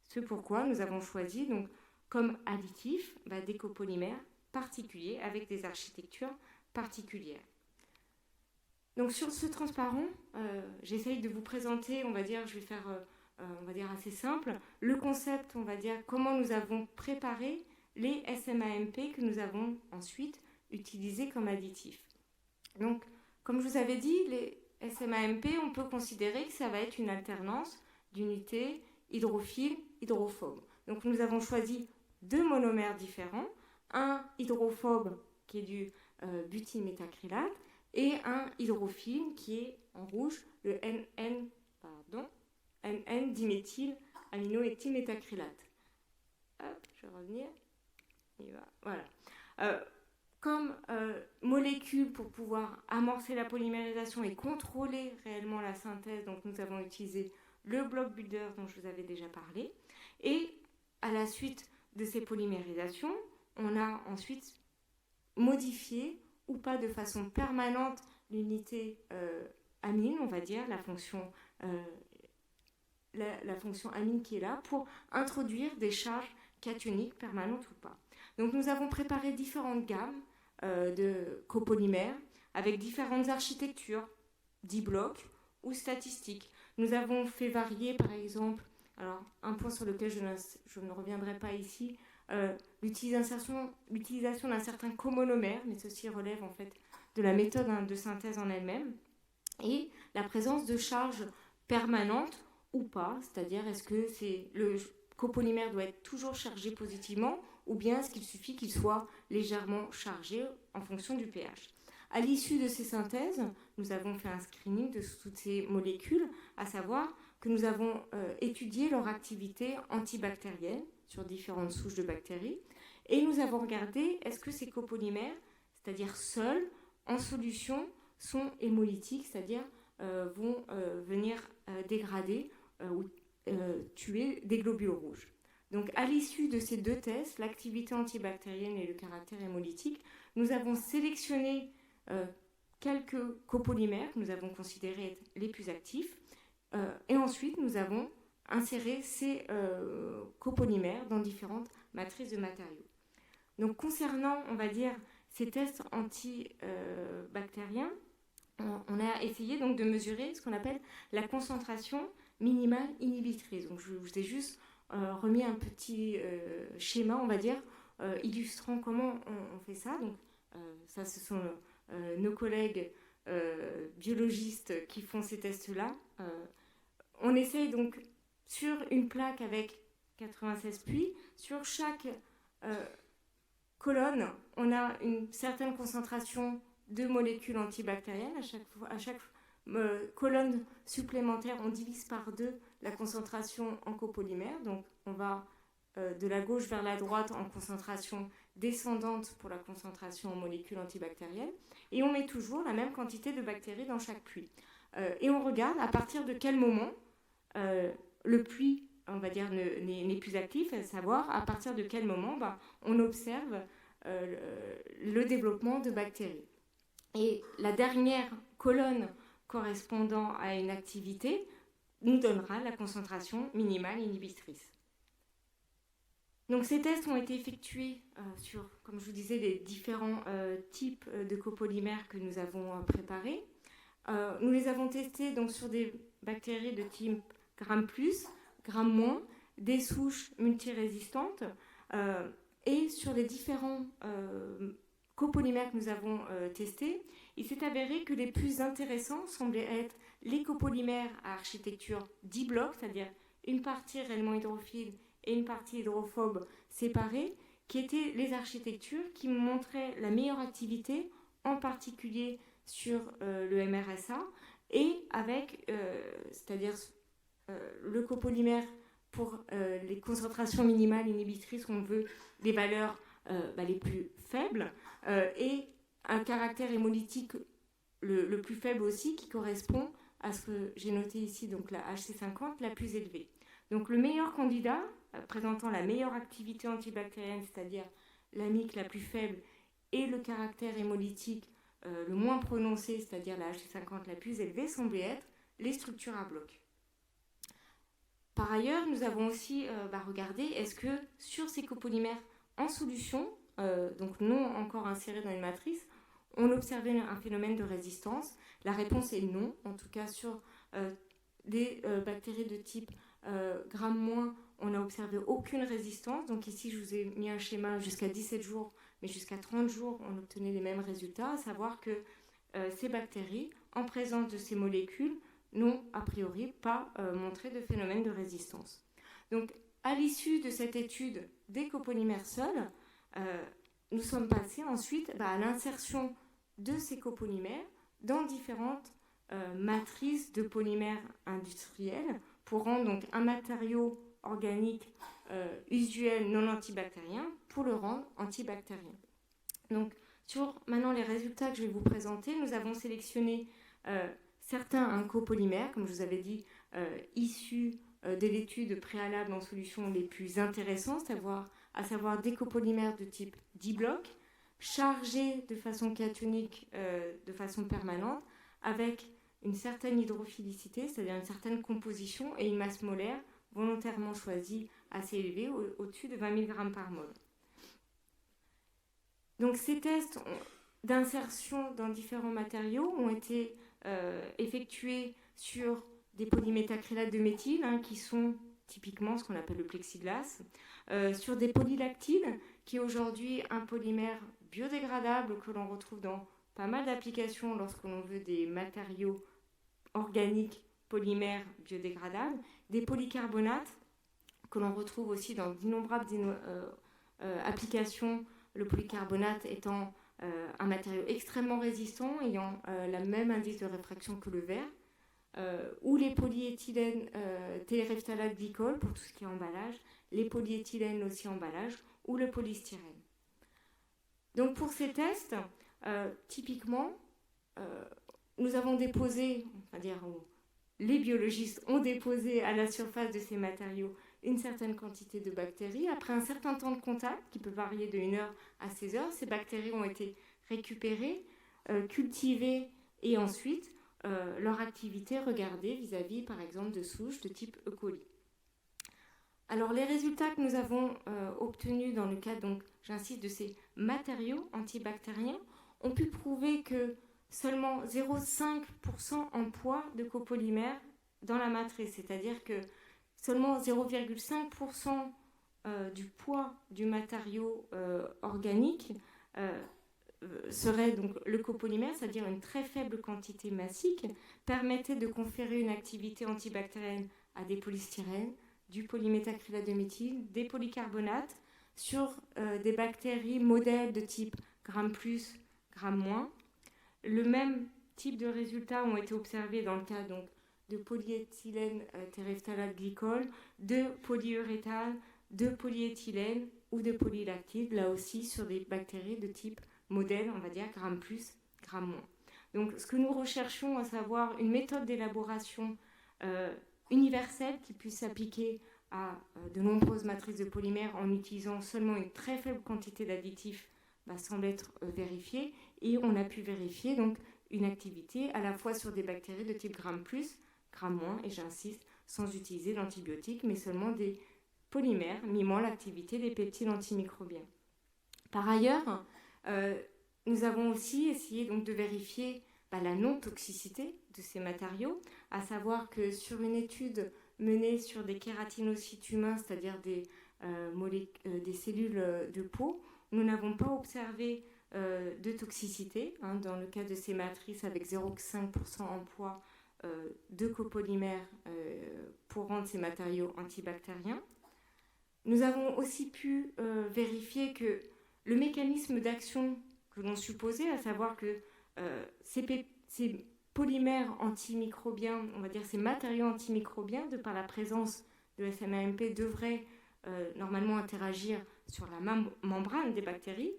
C'est pourquoi nous avons choisi donc, comme additifs des copolymères particuliers avec des architectures particulières. Donc sur ce transparent, j'essaye de vous présenter, on va dire, je vais faire assez simple, le concept, on va dire, comment nous avons préparé les SMAMP que nous avons ensuite utilisés comme additifs. Donc, comme je vous avais dit, les SMAMP, on peut considérer que ça va être une alternance d'unités hydrophile-hydrophobe. Donc, nous avons choisi deux monomères différents, un hydrophobe qui est du butylméthacrylate et un hydrophile qui est en rouge, le NN-diméthylaminoéthylméthacrylate. Hop, je vais revenir. Voilà. Comme molécule pour pouvoir amorcer la polymérisation et contrôler réellement la synthèse, donc nous avons utilisé le block builder dont je vous avais déjà parlé. Et à la suite de ces polymérisations, on a ensuite modifié ou pas de façon permanente l'unité amine, on va dire, la fonction amine qui est là, pour introduire des charges cationiques permanentes ou pas. Donc nous avons préparé différentes gammes de copolymères avec différentes architectures, D-block ou statistiques. Nous avons fait varier, par exemple, alors un point sur lequel je ne reviendrai pas ici, l'utilisation d'un certain comonomère, mais ceci relève en fait de la méthode de synthèse en elle-même, et la présence de charges permanentes ou pas, c'est-à-dire est-ce que le copolymère doit être toujours chargé positivement ou bien est-ce qu'il suffit qu'il soit légèrement chargé en fonction du pH. À l'issue de ces synthèses, nous avons fait un screening de toutes ces molécules, à savoir que nous avons étudié leur activité antibactérienne sur différentes souches de bactéries et nous avons regardé est-ce que ces copolymères, c'est-à-dire seuls, en solution, sont hémolytiques, c'est-à-dire vont venir dégrader ou tuer des globules rouges. Donc, à l'issue de ces deux tests, l'activité antibactérienne et le caractère hémolytique, nous avons sélectionné quelques copolymères que nous avons considérés être les plus actifs et ensuite nous avons inséré ces copolymères dans différentes matrices de matériaux. Donc, concernant, on va dire, ces tests antibactériens, on a essayé donc de mesurer ce qu'on appelle la concentration minimale inhibitrice. Donc, je vous ai juste remis un petit schéma, on va dire, illustrant comment on fait ça. Donc, ça, ce sont nos collègues biologistes qui font ces tests-là. On essaye donc sur une plaque avec 96 puits, sur chaque colonne, on a une certaine concentration de molécules antibactériennes. À chaque colonne supplémentaire, on divise par 2 la concentration en copolymère. Donc, on va de la gauche vers la droite en concentration descendante pour la concentration en molécules antibactériennes. Et on met toujours la même quantité de bactéries dans chaque puits. Et on regarde à partir de quel moment le puits, on va dire, n'est plus actif, à savoir à partir de quel moment on observe le développement de bactéries. Et la dernière colonne correspondant à une activité nous donnera la concentration minimale inhibitrice. Donc ces tests ont été effectués sur, comme je vous disais, les différents types de copolymères que nous avons préparés. Nous les avons testés donc, sur des bactéries de type Gram+, Gram-, des souches multirésistantes et sur les différents copolymères que nous avons testés, il s'est avéré que les plus intéressants semblaient être les copolymères à architecture D-block, c'est-à-dire une partie réellement hydrophile et une partie hydrophobe séparée, qui étaient les architectures qui montraient la meilleure activité, en particulier sur le MRSA, et avec, c'est-à-dire le copolymère pour les concentrations minimales inhibitrices, on veut les valeurs les plus faibles, et un caractère hémolytique le plus faible aussi, qui correspond à ce que j'ai noté ici, donc la HC50, la plus élevée. Donc le meilleur candidat, présentant la meilleure activité antibactérienne, c'est-à-dire l'amique la plus faible, et le caractère hémolytique le moins prononcé, c'est-à-dire la HC50 la plus élevée, semblait être les structures à bloc. Par ailleurs, nous avons aussi regardé, est-ce que sur ces copolymères en solution, donc non encore insérés dans une matrice, on observait un phénomène de résistance. La réponse est non, en tout cas sur des bactéries de type Gram-, on n'a observé aucune résistance. Donc ici, je vous ai mis un schéma jusqu'à 17 jours, mais jusqu'à 30 jours, on obtenait les mêmes résultats, à savoir que ces bactéries, en présence de ces molécules, n'ont a priori pas montré de phénomène de résistance. Donc, à l'issue de cette étude des copolymères seuls, nous sommes passés ensuite à l'insertion de ces copolymères dans différentes matrices de polymères industriels pour rendre donc un matériau organique usuel non antibactérien pour le rendre antibactérien. Donc, sur maintenant les résultats que je vais vous présenter, nous avons sélectionné certains copolymères, comme je vous avais dit, issus de l'étude préalable en solution les plus intéressants, à savoir des copolymères de type dibloc, chargés de façon cationique de façon permanente, avec une certaine hydrophilicité, c'est-à-dire une certaine composition et une masse molaire volontairement choisie assez élevée, au-dessus de 20 000 grammes par mol. Donc ces tests d'insertion dans différents matériaux ont été effectués sur des polyméthacrylates de méthyle, qui sont typiquement ce qu'on appelle le plexiglas, sur des polylactides, qui est aujourd'hui un polymère biodégradable que l'on retrouve dans pas mal d'applications lorsque l'on veut des matériaux organiques polymères biodégradables, des polycarbonates que l'on retrouve aussi dans d'innombrables applications, le polycarbonate étant un matériau extrêmement résistant, ayant la même indice de réfraction que le verre, ou les polyéthylènes téréphtalate glycol pour tout ce qui est emballage, les polyéthylènes aussi emballage, ou le polystyrène. Donc pour ces tests, typiquement, nous avons déposé, les biologistes ont déposé à la surface de ces matériaux une certaine quantité de bactéries. Après un certain temps de contact, qui peut varier de 1 heure à 16 heures, ces bactéries ont été récupérées, cultivées et ensuite leur activité regardée vis-à-vis, par exemple, de souches de type E. coli. Alors, les résultats que nous avons obtenus dans le cadre, donc, j'insiste, de ces matériaux antibactériens, ont pu prouver que seulement 0,5% en poids de copolymère dans la matrice, c'est-à-dire que seulement 0,5% du poids du matériau organique serait donc le copolymère, c'est-à-dire une très faible quantité massique, permettait de conférer une activité antibactérienne à des polystyrènes, du polyméthacrylate de méthyle, des polycarbonates, sur des bactéries modèles de type Gram+, Gram-. Le même type de résultats ont été observés dans le cas donc, de polyéthylène téréphtalate glycol, de polyuréthane, de polyéthylène ou de polylactide, là aussi sur des bactéries de type modèle, on va dire Gram+, Gram-. Donc ce que nous recherchons, à savoir une méthode d'élaboration universelle qui puisse s'appliquer à de nombreuses matrices de polymères en utilisant seulement une très faible quantité d'additifs, semble être vérifiée, et on a pu vérifier donc une activité à la fois sur des bactéries de type Gram+, Gram-, et j'insiste, sans utiliser d'antibiotiques, mais seulement des polymères mimant l'activité des peptides antimicrobiens. Par ailleurs, nous avons aussi essayé donc de vérifier la non-toxicité de ces matériaux, à savoir que sur une étude menée sur des kératinocytes humains, c'est-à-dire des cellules de peau, nous n'avons pas observé de toxicité dans le cas de ces matrices avec 0,5% en poids de copolymères pour rendre ces matériaux antibactériens. Nous avons aussi pu vérifier que le mécanisme d'action que l'on supposait, à savoir que ces polymères antimicrobiens, on va dire ces matériaux antimicrobiens, de par la présence de SMAMP, devraient normalement interagir sur la membrane des bactéries.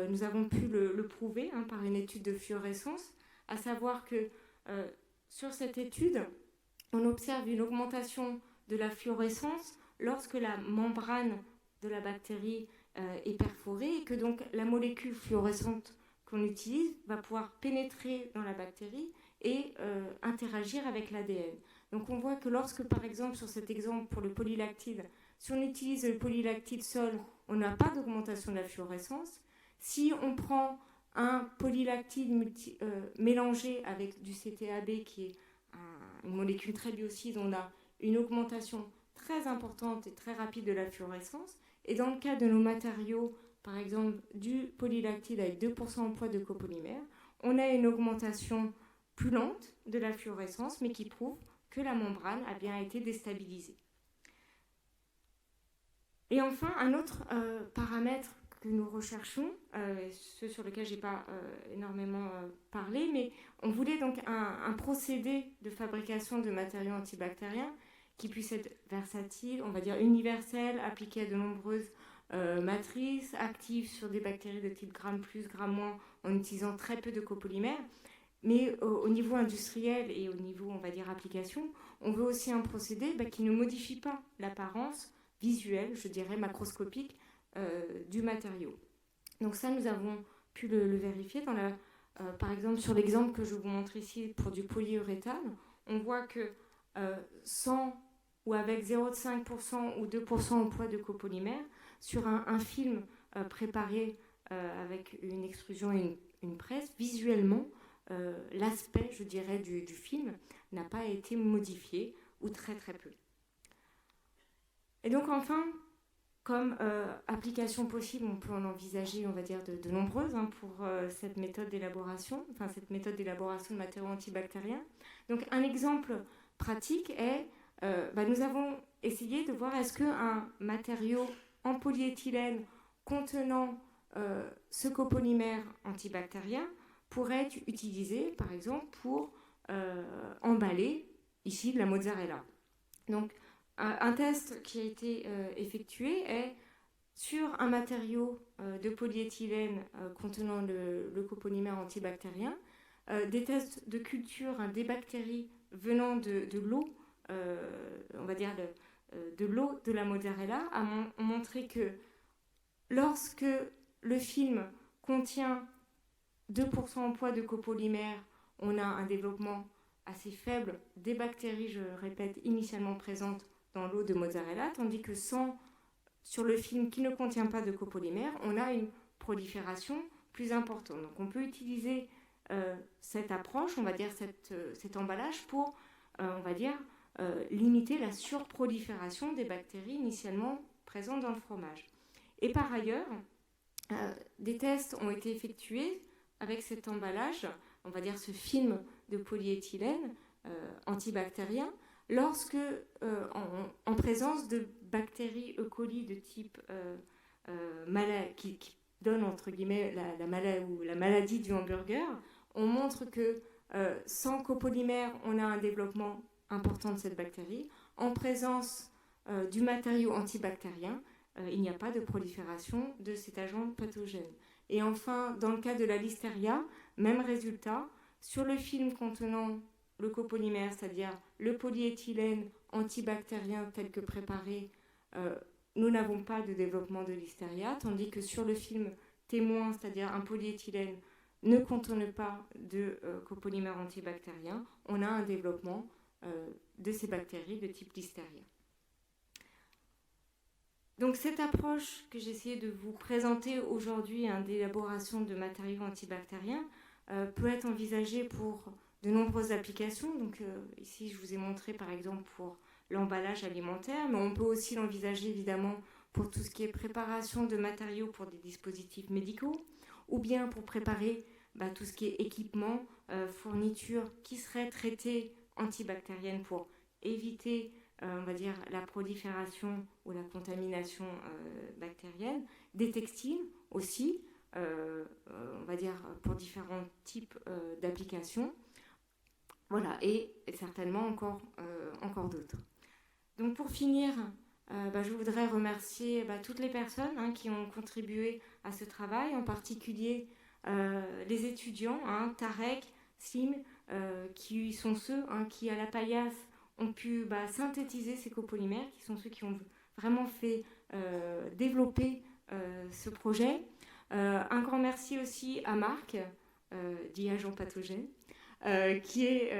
Nous avons pu le prouver par une étude de fluorescence à savoir que sur cette étude, on observe une augmentation de la fluorescence lorsque la membrane de la bactérie est perforée et que donc la molécule fluorescente qu'on utilise va pouvoir pénétrer dans la bactérie et interagir avec l'ADN. Donc on voit que lorsque, par exemple, sur cet exemple pour le polylactide, si on utilise le polylactide seul, on n'a pas d'augmentation de la fluorescence. Si on prend un polylactide mélangé avec du CTAB, qui est une molécule très biocide, on a une augmentation très importante et très rapide de la fluorescence. Et dans le cas de nos matériaux, par exemple du polylactide avec 2% en poids de copolymère, on a une augmentation plus lente de la fluorescence, mais qui prouve que la membrane a bien été déstabilisée. Et enfin, un autre paramètre que nous recherchons, ce sur lequel je n'ai pas énormément parlé, mais on voulait donc un procédé de fabrication de matériaux antibactériens qui puisse être versatile, on va dire universel, appliqué à de nombreuses matrices, actives sur des bactéries de type Gram+, Gram-, en utilisant très peu de copolymères. Mais au niveau industriel et au niveau, on va dire, application, on veut aussi un procédé qui ne modifie pas l'apparence visuelle, je dirais macroscopique, du matériau. Donc ça, nous avons pu le vérifier. Par exemple, sur l'exemple que je vous montre ici pour du polyuréthane, on voit que sans ou avec 0,5% ou 2% en poids de copolymère, sur un film préparé avec une extrusion et une presse, visuellement, l'aspect, je dirais, du film n'a pas été modifié ou très très peu. Et donc enfin, comme application possible, on peut en envisager, on va dire, de nombreuses pour cette méthode d'élaboration, cette méthode d'élaboration de matériaux antibactériens. Donc un exemple pratique est, nous avons essayé de voir est-ce qu'un matériau en polyéthylène contenant ce copolymère antibactérien pourrait être utilisé, par exemple, pour emballer ici de la mozzarella. Donc, un test qui a été effectué est sur un matériau de polyéthylène contenant le copolymère antibactérien, des tests de culture des bactéries venant de l'eau, on va dire de l'eau de la mozzarella, ont montré que lorsque le film contient 2% en poids de copolymère, on a un développement assez faible des bactéries, je répète, initialement présentes dans l'eau de mozzarella, tandis que sur le film qui ne contient pas de copolymère, on a une prolifération plus importante. Donc on peut utiliser cette approche, on va dire cet emballage pour, on va dire, limiter la surprolifération des bactéries initialement présentes dans le fromage. Et par ailleurs, des tests ont été effectués avec cet emballage, on va dire ce film de polyéthylène antibactérien, lorsque, en présence de bactéries E. coli de type qui donne entre guillemets la maladie du hamburger, on montre que sans copolymère, on a un développement important de cette bactérie. En présence du matériau antibactérien, il n'y a pas de prolifération de cet agent pathogène. Et enfin, dans le cas de la listeria, même résultat, sur le film contenant le copolymère, c'est-à-dire le polyéthylène antibactérien tel que préparé, nous n'avons pas de développement de listeria, tandis que sur le film témoin, c'est-à-dire un polyéthylène ne contenant pas de copolymère antibactérien, on a un développement de ces bactéries de type listeria. Donc cette approche que j'ai essayé de vous présenter aujourd'hui d'élaboration de matériaux antibactériens peut être envisagée pour de nombreuses applications. Donc ici je vous ai montré par exemple pour l'emballage alimentaire, mais on peut aussi l'envisager évidemment pour tout ce qui est préparation de matériaux pour des dispositifs médicaux, ou bien pour préparer tout ce qui est équipement, fourniture qui serait traitée antibactérienne pour éviter on va dire la prolifération ou la contamination bactérienne, des textiles aussi, on va dire pour différents types d'applications, voilà, et certainement encore d'autres. Donc pour finir, je voudrais remercier toutes les personnes qui ont contribué à ce travail, en particulier les étudiants, Tarek, SLIM, qui sont ceux qui, à la paillasse, ont pu synthétiser ces copolymères, qui sont ceux qui ont vraiment fait développer ce projet. Un grand merci aussi à Marc, dit agent pathogène, qui est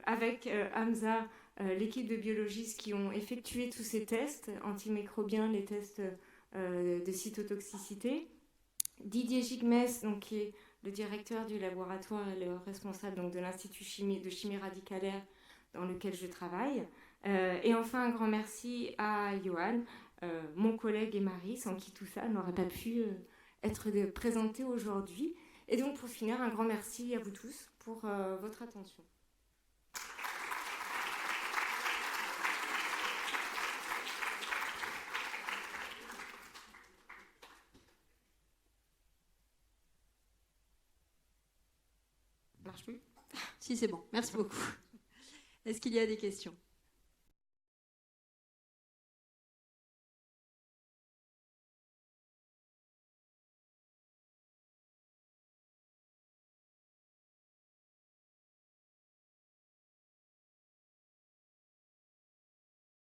avec Hamza, l'équipe de biologistes qui ont effectué tous ces tests antimicrobiens, les tests de cytotoxicité. Didier Gigmès, donc, qui est le directeur du laboratoire et le responsable donc, de l'Institut de chimie radicalaire dans lequel je travaille. Et enfin, un grand merci à Johan, mon collègue et mari, sans qui tout ça n'aurait pas pu être présenté aujourd'hui. Et donc, pour finir, un grand merci à vous tous pour votre attention. Marche plus ? Si, c'est bon. Merci beaucoup. Est-ce qu'il y a des questions ?